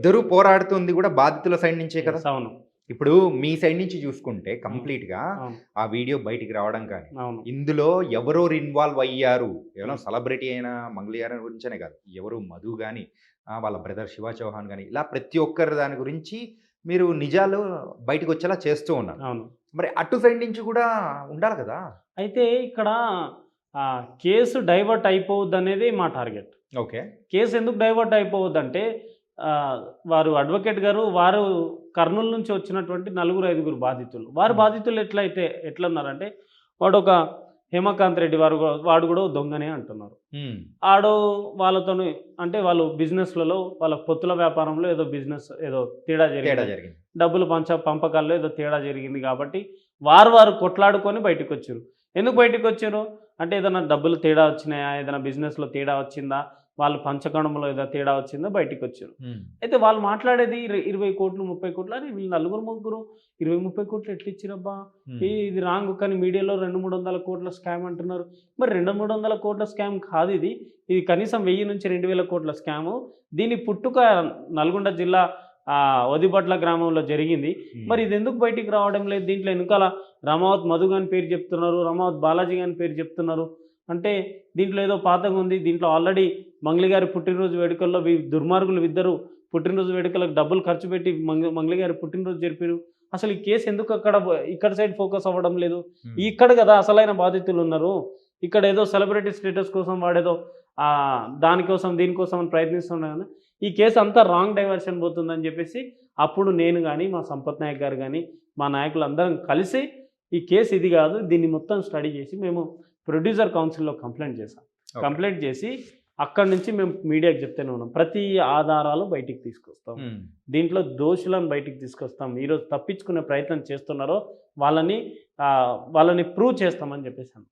ఇద్దరు పోరాడుతుంది కూడా బాధితుల సైడ్ నుంచే కదా. అవును. ఇప్పుడు మీ సైడ్ నుంచి చూసుకుంటే అవును. కంప్లీట్‌గా అవును. ఆ వీడియో బయటికి రావడం కానీ, అవును. ఇందులో ఎవరెవరు ఇన్వాల్వ్ అయ్యారు, కేవలం హ్మ్. సెలబ్రిటీ అయిన మంగ్లీ గారి గురించనే కాదు. ఎవరు మధు గాని, వాళ్ళ బ్రదర్ శివ చౌహాన్ గాని, ఇలా ప్రతి ఒక్కరి దాని గురించి మీరు నిజాలు బయటికొచ్చేలా చేస్తూ ఉన్నారు. అవును. మరి అటు సైడ్ నుంచి కూడా ఉండాలి కదా. అయితే ఇక్కడ కేసు డైవర్ట్ అయిపోవద్దనేది మా టార్గెట్. ఓకే. కేసు ఎందుకు డైవర్ట్ అయిపోవద్దంటే వారు అడ్వకేట్ గారు వారు కర్నూలు నుంచి వచ్చినటువంటి నలుగురు, ఐదుగురు బాధితులు. వారు హ్మ్. బాధితులు ఎట్లున్నారంటే వాడొక హేమకాంత్ రెడ్డి వాడు కూడా దొంగనే అంటున్నారు. హ్మ్. ఆడు వాళ్ళతోని అంటే వాళ్ళు బిజినెస్‌లలో వాళ్ళ పొత్తుల వ్యాపారంలో ఏదో బిజినెస్ ఏదో తేడా తేడా జరిగింది. జరిగింది. డబ్బులు పంపకాల్లో ఏదో తేడా జరిగింది కాబట్టి వారు కొట్లాడుకొని బయటికొచ్చిర్రు. ఎందుకు బయటికొచ్చిర్రు? అంటే ఏదైనా డబ్బులు తేడా వచ్చినాయా? ఏదైనా బిజినెస్‌లో తేడా వచ్చిందా? వాళ్ళు పంచకణంలో ఏదో తేడా వచ్చిందా? బయటికొచ్చిర్రు. హ్మ్. అయితే వాళ్ళు మాట్లాడేది 20,00,00,000, 30,00,00,000 అరే వీళ్ళు నలుగురు, ముగ్గురు 20, 30,00,00,000 ఎట్లిచ్చిరబ్బా? హ్మ్. ఇది రాంగ్ కానీ మీడియాలో 200, 300,00,00,000 స్కామ్ అంటున్నారు. మరి 200, 300,00,00,000 స్కామ్ కాదిది. ఇది కనీసం 1000-2,000 స్కాము. దీని పుట్టుక నల్గొండ జిల్లా ఒదిబట్ల గ్రామంలో జరిగింది. మరి హ్మ్. ఇదెందుకు బయటికి రావడం లేదు? దీంట్లో ఎనకాల రమావత్ మధు గాని పేరు చెప్తున్నారు. రమావత్ బాలాజీ గాని పేరు చెప్తున్నారు. అంటే దీంట్లో ఏదో పాతగుంది. దీంట్లో ఆల్రెడీ మంగ్లీ గారి పుట్టినరోజు వేడుకల్లో దుర్మార్గులు ఇద్దరు పుట్టినరోజు వేడుకలకు డబ్బులు ఖర్చు పెట్టి మంగ్లీ గారి పుట్టినరోజు జరిపిరు. అసలు ఈ కేసు ఎందుకు ఇక్కడ సైడ్ ఫోకస్ అవ్వడం లేదు? హ్మ్. ఇక్కడ గదా అసలైన బాధితులున్నారు. ఇక్కడేదో సెలబ్రిటీ స్టేటస్ కోసం వాడేదో దానికోసం, దీనికోసం అని ప్రయత్నిస్తున్నాడు గానీ, ఈ కేసు అంతా రాంగ్ డైవర్షన్ పోతుందని జెప్పేసి అప్పుడు నేను గాని, మా సంపత్ నాయక్ గారు గాని, మా నాయకులందరం కలిసి ఈ కేసు ఇది గాదు. దీన్ని మొత్తం స్టడీ జేసి మేము ప్రొడ్యూసర్ కౌన్సిల్‌లో కంప్లెయింట్ చేశాం. ఓకే. కంప్లెయింట్ చేసి అక్కడి నుంచి మేము మీడియాకి చెప్తూనే ఉన్నాం. ప్రతి ఆధారాలు బయటికి తీసుకొస్తాం. హ్మ్. దీంట్లో దోషులను బయటికి తీసుకొస్తాం. ఈరోజు తప్పించుకునే ప్రయత్నం చేస్తున్నారో వాళ్ళని వాళ్ళని ప్రూవ్ చేస్తామని చెప్పేసాను.